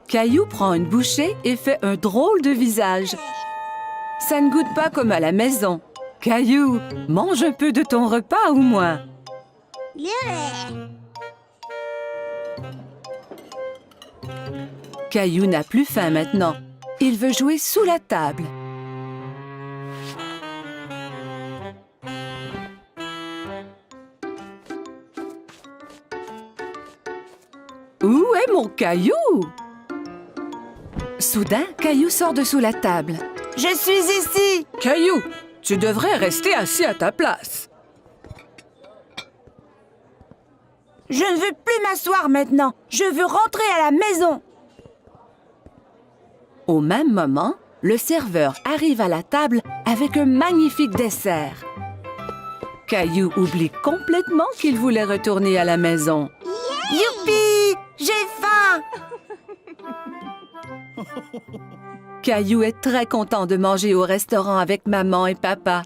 Caillou prend une bouchée et fait un drôle de visage. Ça ne goûte pas comme à la maison. Caillou, mange un peu de ton repas au moins. Caillou n'a plus faim maintenant. Il veut jouer sous la table. Où est mon Caillou? Soudain, Caillou sort de sous la table. Je suis ici! Caillou, tu devrais rester assis à ta place. Je ne veux plus m'asseoir maintenant. Je veux rentrer à la maison. Au même moment, le serveur arrive à la table avec un magnifique dessert. Caillou oublie complètement qu'il voulait retourner à la maison. Youpi! J'ai faim! Caillou est très content de manger au restaurant avec maman et papa.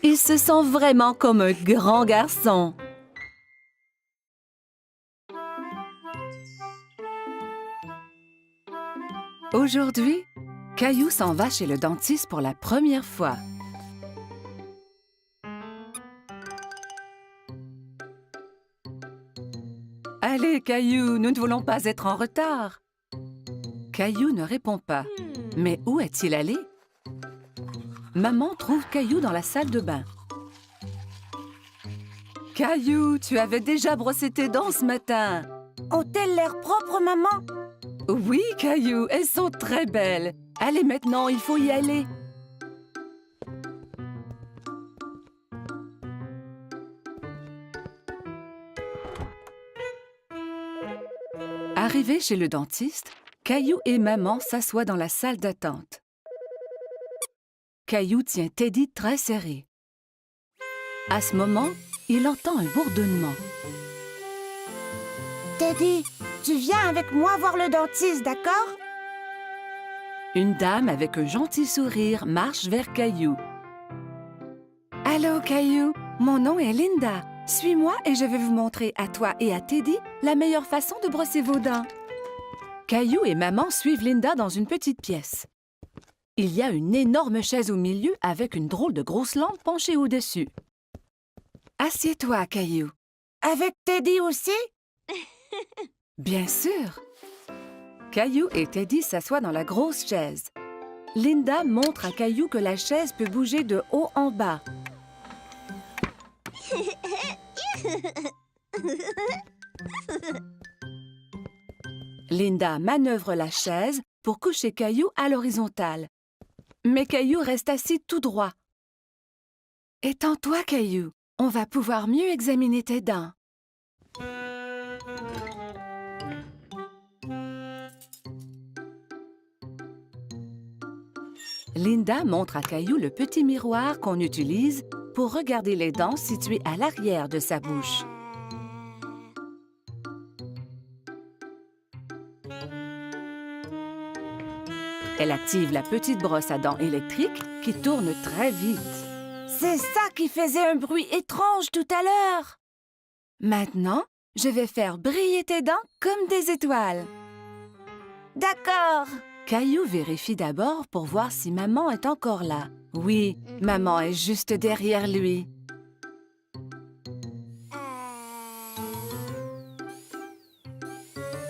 Il se sent vraiment comme un grand garçon. Aujourd'hui, Caillou s'en va chez le dentiste pour la première fois. Allez, Caillou, nous ne voulons pas être en retard. Caillou ne répond pas. Mais où est-il allé? Maman trouve Caillou dans la salle de bain. Caillou, tu avais déjà brossé tes dents ce matin. Ont-elles l'air propres, maman? Oui, Caillou, elles sont très belles. Allez, maintenant, il faut y aller. Arrivé chez le dentiste, Caillou et maman s'assoient dans la salle d'attente. Caillou tient Teddy très serré. À ce moment, il entend un bourdonnement. Teddy, tu viens avec moi voir le dentiste, d'accord? Une dame avec un gentil sourire marche vers Caillou. Allô, Caillou, mon nom est Linda. Suis-moi et je vais vous montrer à toi et à Teddy la meilleure façon de brosser vos dents. Caillou et maman suivent Linda dans une petite pièce. Il y a une énorme chaise au milieu avec une drôle de grosse lampe penchée au-dessus. Assieds-toi, Caillou. Avec Teddy aussi? Bien sûr. Caillou et Teddy s'assoient dans la grosse chaise. Linda montre à Caillou que la chaise peut bouger de haut en bas. Linda manœuvre la chaise pour coucher Caillou à l'horizontale. Mais Caillou reste assis tout droit. Étends-toi, Caillou. On va pouvoir mieux examiner tes dents. Linda montre à Caillou le petit miroir qu'on utilise pour regarder les dents situées à l'arrière de sa bouche. Elle active la petite brosse à dents électrique qui tourne très vite. C'est ça qui faisait un bruit étrange tout à l'heure. Maintenant, je vais faire briller tes dents comme des étoiles. D'accord. Caillou vérifie d'abord pour voir si maman est encore là. Oui, maman est juste derrière lui.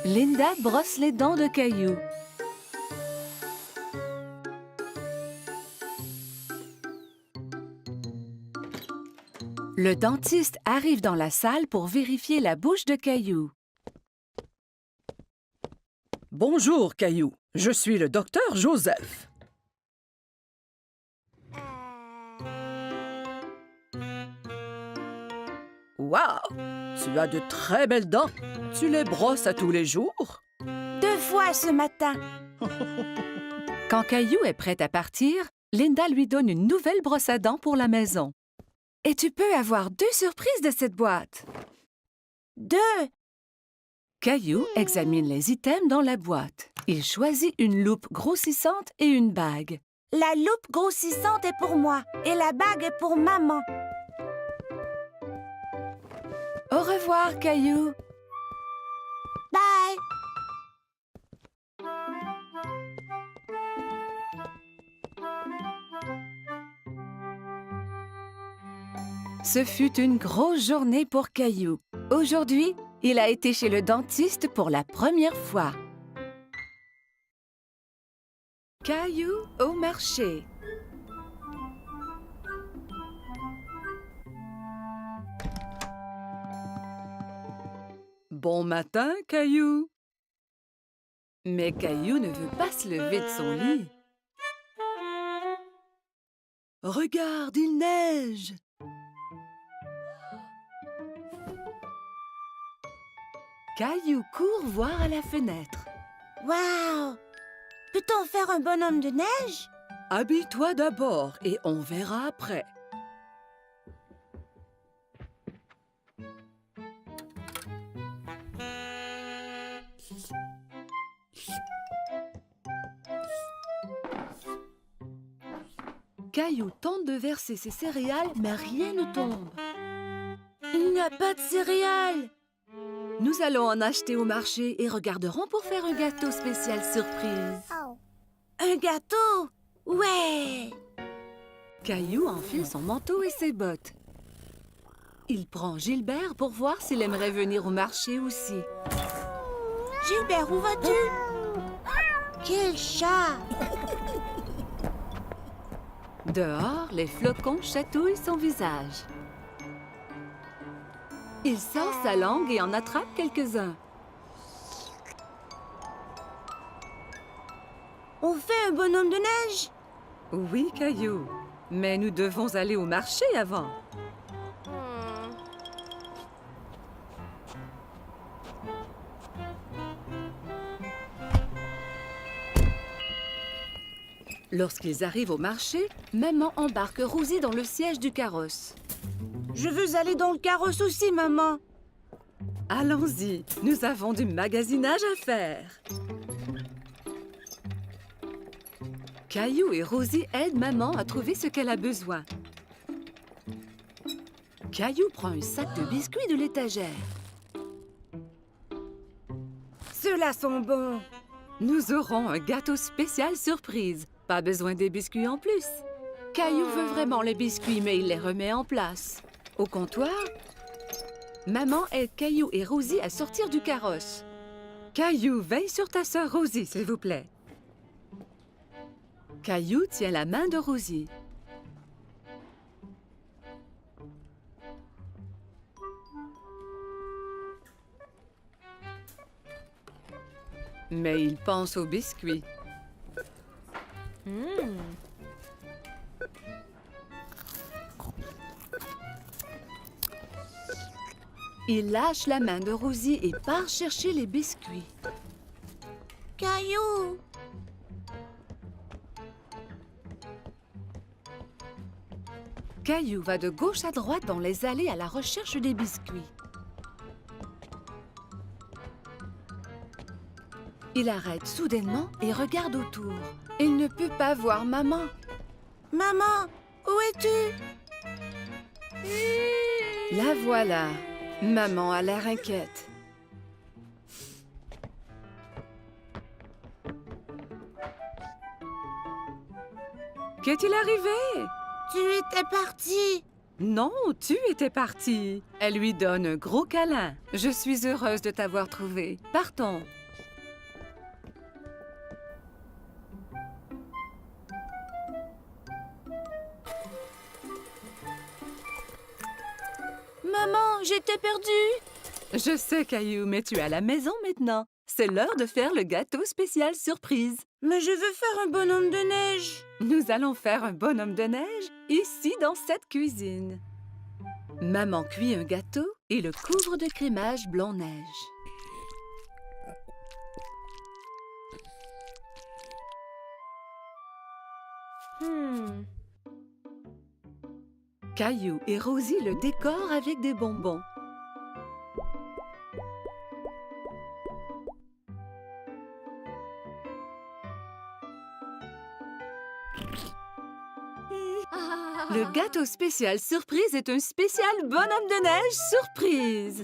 Linda brosse les dents de Caillou. Le dentiste arrive dans la salle pour vérifier la bouche de Caillou. Bonjour, Caillou. Je suis le docteur Joseph. Waouh! Tu as de très belles dents. Tu les brosses à tous les jours? 2 fois ce matin. Quand Caillou est prêt à partir, Linda lui donne une nouvelle brosse à dents pour la maison. Et tu peux avoir 2 surprises de cette boîte. 2. Caillou examine les items dans la boîte. Il choisit une loupe grossissante et une bague. La loupe grossissante est pour moi et la bague est pour maman. Au revoir, Caillou. Bye. Ce fut une grosse journée pour Caillou. Aujourd'hui, il a été chez le dentiste pour la première fois. Caillou au marché. Bon matin, Caillou. Mais Caillou ne veut pas se lever de son lit. Regarde, il neige. Caillou court voir à la fenêtre. Waouh! Peut-on faire un bonhomme de neige? Habille-toi d'abord et on verra après. Caillou tente de verser ses céréales, mais rien ne tombe. Il n'y a pas de céréales. Nous allons en acheter au marché et regarderons pour faire un gâteau spécial surprise. Un gâteau? Ouais! Caillou enfile son manteau et ses bottes. Il prend Gilbert pour voir s'il aimerait venir au marché aussi. Gilbert, où vas-tu? Quel chat! Dehors, les flocons chatouillent son visage. Il sort sa langue et en attrape quelques-uns. On fait un bonhomme de neige? Oui, Caillou, mais nous devons aller au marché avant. Lorsqu'ils arrivent au marché, maman embarque Rosie dans le siège du carrosse. Je veux aller dans le carrosse aussi, maman. Allons-y, nous avons du magasinage à faire. Caillou et Rosie aident maman à trouver ce qu'elle a besoin. Caillou prend un sac de biscuits de l'étagère. Ceux-là sont bons. Nous aurons un gâteau spécial surprise. Pas besoin des biscuits en plus. Caillou veut vraiment les biscuits, mais il les remet en place. Au comptoir, maman aide Caillou et Rosie à sortir du carrosse. Caillou, veille sur ta sœur Rosie, s'il vous plaît. Caillou tient la main de Rosie. Mais il pense aux biscuits. Il lâche la main de Rosie et part chercher les biscuits. Caillou! Caillou va de gauche à droite dans les allées à la recherche des biscuits. Il arrête soudainement et regarde autour. Il ne peut pas voir maman. Maman, où es-tu? La voilà. Maman a l'air inquiète. Qu'est-il arrivé? Tu étais partie. Non, tu étais partie. Elle lui donne un gros câlin. Je suis heureuse de t'avoir trouvé. Partons. Maman, j'étais perdue. Je sais, Caillou, mais tu es à la maison maintenant. C'est l'heure de faire le gâteau spécial surprise. Mais je veux faire un bonhomme de neige. Nous allons faire un bonhomme de neige ici dans cette cuisine. Maman cuit un gâteau et le couvre de crémage blanc-neige. Caillou et Rosie le décorent avec des bonbons. Le gâteau spécial surprise est un spécial bonhomme de neige surprise.